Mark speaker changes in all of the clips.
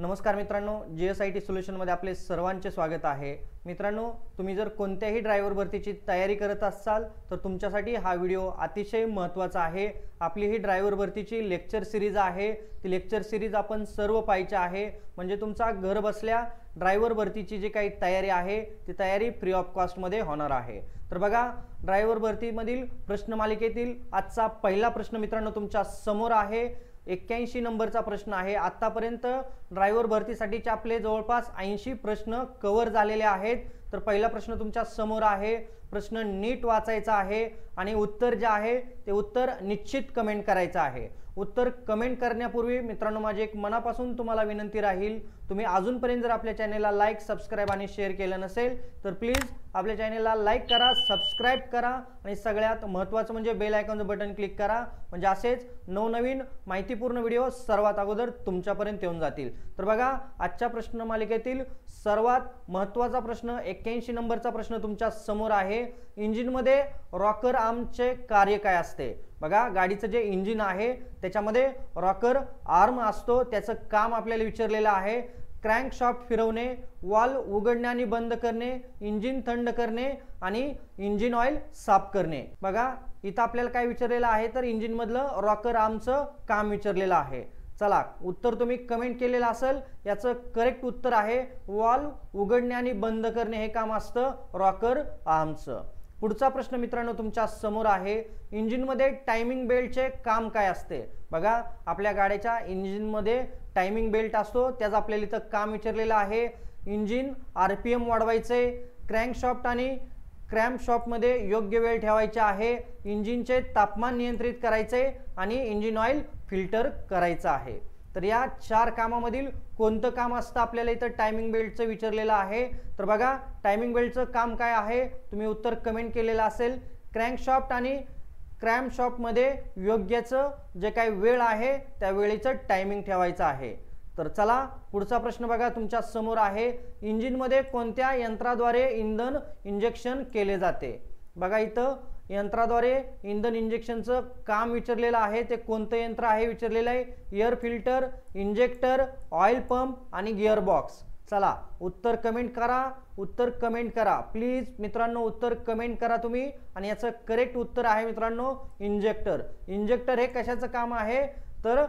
Speaker 1: नमस्कार मित्रांनो, जीएसआयटी सोल्युशनमध्ये आपले सर्वांचे स्वागत आहे। मित्रांनो, तुम्ही जर कोणत्याही ड्रायव्हर भरतीची तयारी करत असाल तर तुमच्यासाठी हा व्हिडिओ अतिशय महत्त्वाचा आहे। आपली ही ड्रायव्हर भरतीची लेक्चर सीरीज आहे, ती लेक्चर सीरीज आपण सर्व पाहायची आहे, म्हणजे तुमचा घर बसल्या ड्रायव्हर भरतीची जी काही तयारी आहे ती तयारी फ्री ऑफ कॉस्ट मध्ये होणार आहे। तर बघा, ड्रायव्हर भरतीमधील प्रश्न मालिकेतील आजचा पहिला प्रश्न मित्रांनो तुमच्या समोर आहे। 81 नंबरचा प्रश्न आहे। आतापर्यंत ड्रायव्हर भरतीसाठीचे आपले जवळपास 80 प्रश्न कव्हर झालेले आहेत। तर पहिला प्रश्न तुमच्या समोर आहे, प्रश्न नीट वाचायचा आहे आणि उत्तर जे आहे ते उत्तर निश्चित कमेंट करायचं आहे। उत्तर कमेंट करण्यापूर्वी मित्रांनो माझी एक मनापासून तुम्हाला विनंती राहील, तुम्ही अजूनपर्यंत जर आपल्या चॅनलला लाईक, सबस्क्राइब आणि शेअर केलं नसेल तर प्लीज आपल्या चॅनलला लाईक करा, सबस्क्राइब करा आणि सगळ्यात महत्त्वाचं म्हणजे बेल आयकॉनचं बटन क्लिक करा, म्हणजे असेच नवनवीन माहितीपूर्ण व्हिडिओ सर्वात अगोदर तुमच्यापर्यंत येऊन जातील। तर बघा, आजच्या प्रश्न मालिकेतील सर्वात महत्त्वाचा प्रश्न 81 नंबरचा प्रश्न तुमच्या समोर आहे। इंजिनमध्ये रॉकर आर्मचे कार्य काय असते? बघा, गाडीचं जे इंजिन आहे त्याच्यामध्ये रॉकर आर्म असतो, त्याचं काम आपल्याला विचारलेलं आहे। क्रँकशाफ्ट फिरवणे, वाल्व उघडणे आणि बंद करणे, इंजिन थंड करणे आणि इंजिन ऑइल साफ करणे। बघा, इथं आपल्याला काय विचारलेलं आहे तर इंजिन मधलं रॉकर आर्मचं काम विचारलेलं आहे। चला, उत्तर तुम्ही कमेंट केलेलं असेल, याचं करेक्ट उत्तर आहे वाल्व उघडणे आणि बंद करणे हे काम असतं रॉकर आर्मचं। पुढचा प्रश्न मित्रांनो तुमच्या समोर आहे, इंजिन मध्ये टायमिंग बेल्टचे काम काय असते? बघा, आपल्या गाड्याच्या इंजिन मध्ये टायमिंग बेल्ट असतो, त्याचं आपल्याला इथं काम विचारलेलं आहे। इंजिन आरपीएम वाढवायचे, क्रँकशाफ्ट आणि क्रॅम्पशाफ्ट मध्ये योग्य वेळ ठेवायचे आहे, इंजिनचे तापमान नियंत्रित करायचे आणि इंजिन ऑइल फिल्टर करायचं आहे। तर या चार कामामधील कोणतं काम असतं आपल्याला इथं टायमिंग बेल्टचं विचारलेलं आहे? तर बघा, टायमिंग बेल्टचं काम काय आहे तुम्ही उत्तर कमेंट केलेलं असेल, क्रँकशाफ्ट आणि क्रॅम्पशाफ्ट मध्ये योग्यचं जे काही वेळ आहे त्या वेळेचं टायमिंग ठेवायचं आहे। तर चला, पुढचा प्रश्न बघा तुमच्या समोर आहे, इंजिन मध्ये कोणत्या यंत्राद्वारे इंधन इंजेक्शन केले जाते? बघा, इथं यंत्राद्वारे इंधन इंजेक्शनचं काम विचारलेलं आहे, ते कोणतं यंत्र आहे विचारलेलं आहे। Air filter, injector, oil pump आणि गिअर बॉक्स। चला, उत्तर कमेंट करा, उत्तर कमेंट करा प्लीज मित्रांनो, उत्तर कमेंट करा तुम्ही। आणि याचं करेक्ट उत्तर आहे मित्रांनो इंजेक्टर। इंजेक्टर हे कशाचं काम आहे तर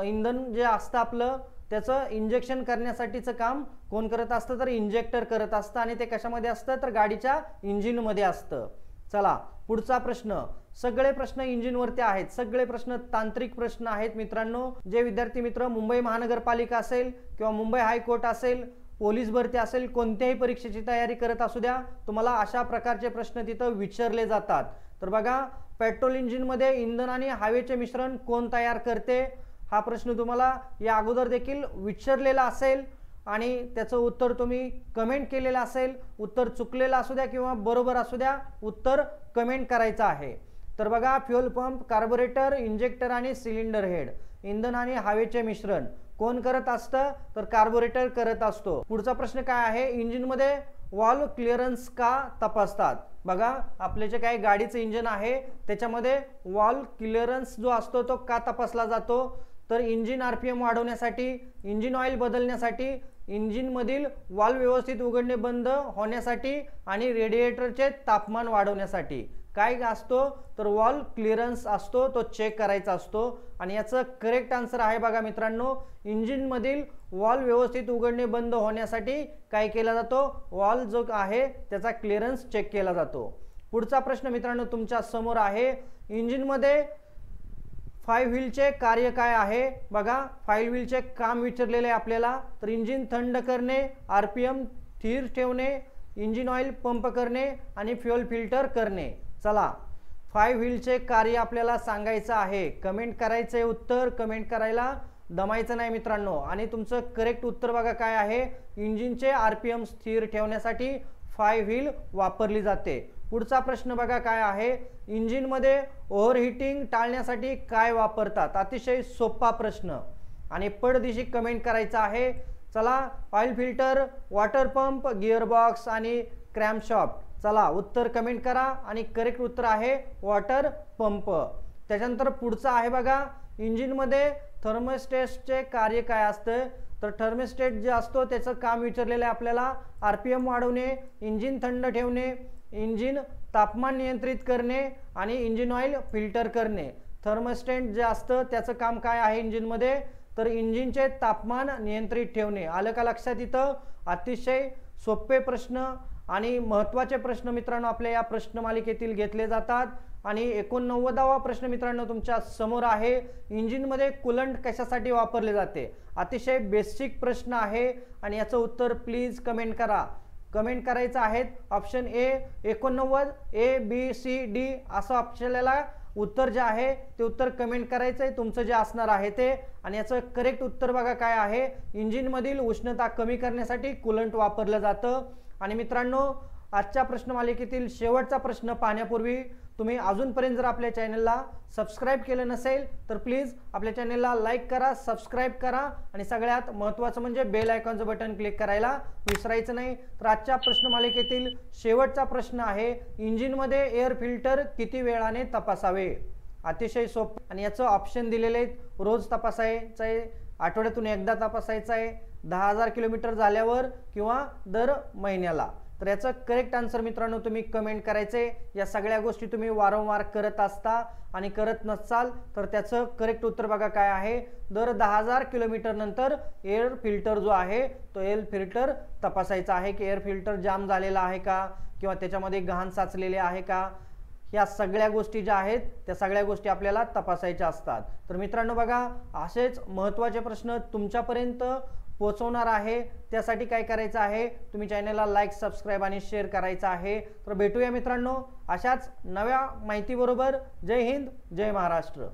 Speaker 1: इंधन जे असतं आपलं त्याचं इंजेक्शन करण्यासाठीचं काम कोण करत असतं तर इंजेक्टर करत असतं, आणि ते कशामध्ये असतं तर गाडीच्या इंजिन मध्ये असतं। चला, पुढचा प्रश्न, सगळे प्रश्न इंजिन वरती आहेत, सगळे प्रश्न तांत्रिक प्रश्न आहेत मित्रांनो। जे विद्यार्थी मित्र मुंबई महानगरपालिका असेल किंवा मुंबई हायकोर्ट असेल, पोलीस भरती असेल, कोणत्याही परीक्षेची तयारी करत असू द्या, तुम्हाला अशा प्रकारचे प्रश्न तिथं विचारले जातात। तर बघा, पेट्रोल इंजिन मध्ये इंधन आणि हवेचे मिश्रण कोण तयार करते? हा प्रश्न तुम्हाला या अगोदर देखील विचारलेला असेल आणि त्याचं उत्तर तुम्ही कमेंट केलेलं असेल। उत्तर चुकलेलं असू द्या किंवा बरोबर असू द्या, उत्तर कमेंट करायचं आहे। तर बघा, फ्युएल पंप, कार्बोरेटर, इंजेक्टर आणि सिलेंडर हेड, इंधन आणि हवेचे मिश्रण कोण करत असतं तर कार्बोरेटर करत असतो। पुढचा प्रश्न काय आहे, इंजिन मध्ये वॉल्व क्लिअरन्स का तपासतात? बघा, आपले जे काही गाडीचं इंजिन आहे त्याच्यामध्ये वॉल्व क्लिअरन्स जो असतो तो का तपासला जातो तर इंजिन आरपीएम वाढवण्यासाठी, इंजिन ऑइल बदलण्यासाठी, इंजिन मधील वाल्व व्यवस्थित उघडणे बंद होण्यासाठी आणि रेडिएटरचे तापमान वाढवण्यासाठी। काय असतो तर वॉल्व क्लिअरन्स असतो, तो चेक करायचा असतो। आणि याचं करेक्ट आन्सर आहे बघा मित्रांनो, इंजिन मधील वॉल्व व्यवस्थित उघडणे बंद होण्यासाठी काय केला जातो, वॉल्व जो आहे त्याचा क्लिअरन्स चेक केला जातो। पुढचा प्रश्न मित्रांनो तुमच्या समोर आहे, इंजिन मध्ये 5 व्हीलचे कार्य काय आहे? बघा, 5 व्हीलचे काम विचारलेले आपल्याला, तर इंजिन थंड करणे, आरपीएम स्थिर ठेवणे, इंजिन ऑइल पंप करणे आणि फ्युएल फिल्टर करणे। चला, 5 व्हीलचे कार्य आपल्याला सांगायचं आहे, कमेंट करायचंय, उत्तर कमेंट करायला दमायचं नाही मित्रांनो। आणि तुमचं करेक्ट उत्तर बघा काय आहे, इंजिनचे आरपीएम स्थिर ठेवण्यासाठी 5 व्हील वापरली जाते। पुढचा प्रश्न बघा काय आहे, इंजिन मध्ये ओव्हरहीटिंग टाळण्यासाठी काय वापरतात? अतिशय सोपा प्रश्न आणि पडदिशी कमेंट करायचा आहे। चला, oil filter, water pump, gear box आणि क्रॅम्पशाफ्ट। चला, उत्तर कमेंट करा आणि करेक्ट उत्तर आहे वॉटर पंप। त्याच्यानंतर पुढचा आहे बघा, इंजिन मध्ये थर्मोस्टॅटचे कार्य काय असतं तर थर्मोस्टेट जे असतो त्याचं काम विचारलेलं आहे आपल्याला. RPM वाढवणे, इंजिन थंड ठेवणे, इंजिन तापमान नियंत्रित करणे आणि इंजिन ऑइल फिल्टर करणे. थर्मोस्टेट जे असतं त्याचं काम काय आहे इंजिनमध्ये, तर इंजिनचे तापमान नियंत्रित ठेवणे. आलं का लक्षात? इथं अतिशय सोपे प्रश्न आणि महत्त्वाचे प्रश्न मित्रांनो आपल्या या प्रश्नमालिकेतील घेतले जातात. आणि 89वा प्रश्न मित्रांनो तुमच्या समोर आहे. इंजिनमध्ये कूलंट कशासाठी वापरले जाते? अतिशय बेसिक प्रश्न आहे आणि याचं उत्तर प्लीज कमेंट करा. कमेंट करायचं आहे ऑप्शन ए 89, ABCD असं आपल्याला उत्तर जे आहे ते उत्तर कमेंट करायचं आहे तुमचं जे असणार आहे ते. आणि याचं करेक्ट उत्तर बघा काय आहे, इंजिनमधील उष्णता कमी करण्यासाठी कूलंट वापरलं जातं. आणि मित्रांनो आजच्या प्रश्नमालिकेतील शेवटचा प्रश्न पाहण्यापूर्वी तुम्ही अजूनपर्यंत जर आपल्या चॅनलला सबस्क्राईब केलं नसेल तर प्लीज आपल्या चॅनलला लाईक करा, सबस्क्राईब करा आणि सगळ्यात महत्त्वाचं म्हणजे बेल आयकॉनचं बटन क्लिक करायला विसरायचं नाही. तर आजच्या प्रश्नमालिकेतील शेवटचा प्रश्न आहे, इंजिनमध्ये एअर फिल्टर किती वेळाने तपासावे? अतिशय सोपं आणि याचं ऑप्शन दिलेले आहेत. रोज तपासायचं आहे, आठवड्यातून एकदा तपासायचं आहे, 10,000 किलोमीटर झाल्यावर किंवा दर महिन्याला. तर याचं करेक्ट आन्सर मित्रांनो तुम्ही कमेंट करायचे. या सगळ्या गोष्टी तुम्ही वारंवार करत असता आणि करत नसाल तर त्याचं करेक्ट उत्तर बघा काय आहे, दर 10,000 किलोमीटर नंतर एअर फिल्टर जो आहे तो एअर फिल्टर तपासायचा आहे की एअर फिल्टर जाम झालेला आहे का किंवा त्याच्यामध्ये घाण साचलेले आहे का. या सगळ्या गोष्टी ज्या आहेत त्या सगळ्या गोष्टी आपल्याला तपासायच्या असतात. तर मित्रांनो बघा असेच महत्त्वाचे प्रश्न तुमच्यापर्यंत पोहोचवणार आहे. त्यासाठी काय करायचं आहे, तुम्ही चॅनलला लाईक, सबस्क्राईब आणि शेअर करायचं आहे. तर भेटूया मित्रांनो अशाच नव्या माहिती बरोबर. जय हिंद, जय महाराष्ट्र.